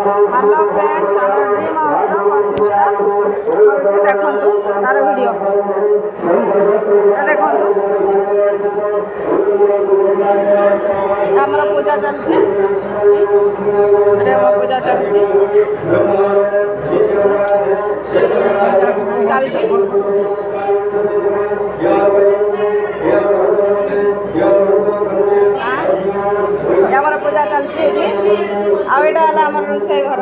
Hello friends आम dream house प्रतिष्ठा देखु तार वीडियो देखु आमर पूजा चलती पूजा चलती चलती आमर पूजा चलती आईटा है आम रोसई घर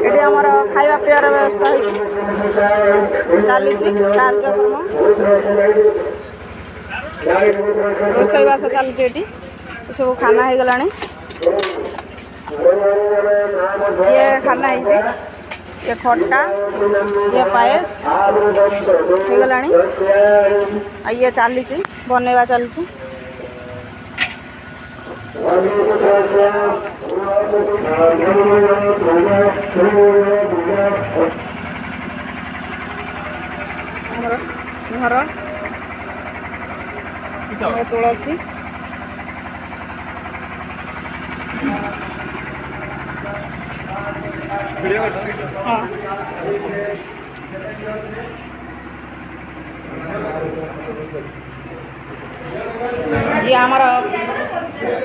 ये आमर खाଇବା ପିଇବାର ବ୍ୟବସ୍ଥା ଚାଲିଛି କାର୍ଯ୍ୟକ୍ରମ ରୋଷେଇବାସ ଚାଲିଛି ଏଠି ସବୁ ଖାନା ହେଇଗଲାଣି ये खाना है ये खट्टा ये पायस हो गलानी ये चली बनवा चलती घर तुलसी हाँ ये आमर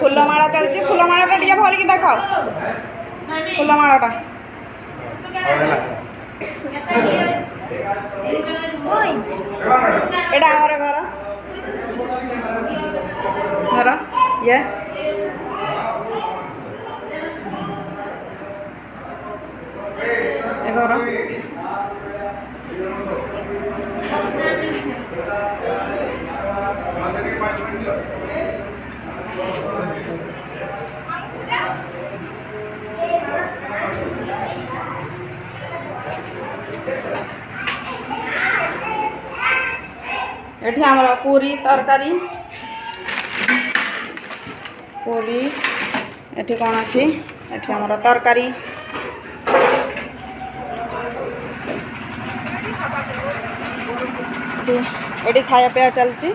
फूलमाला चलती फूलमाला टे भल कि देख फूलमाला एटा आमर घर घर ये घर एठी आमर पूरी तरकारी पूरी एठी कौन अच्छी एठी आमर तरकारी एटी खाया पिया चलती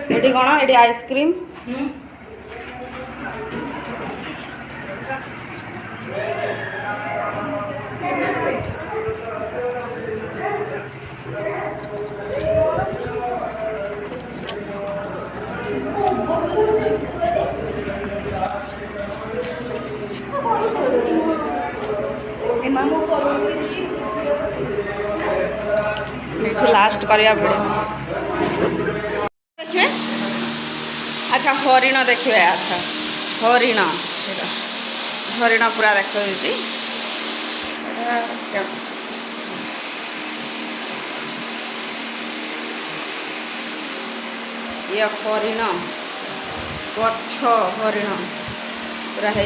एटी कौन एटी आइसक्रीम लास्ट करिया पड़े देखिए अच्छा हरिण देखिए अच्छा हरिण हरिण पूरा देखा ये हरिण गछ हरिण पूरा है।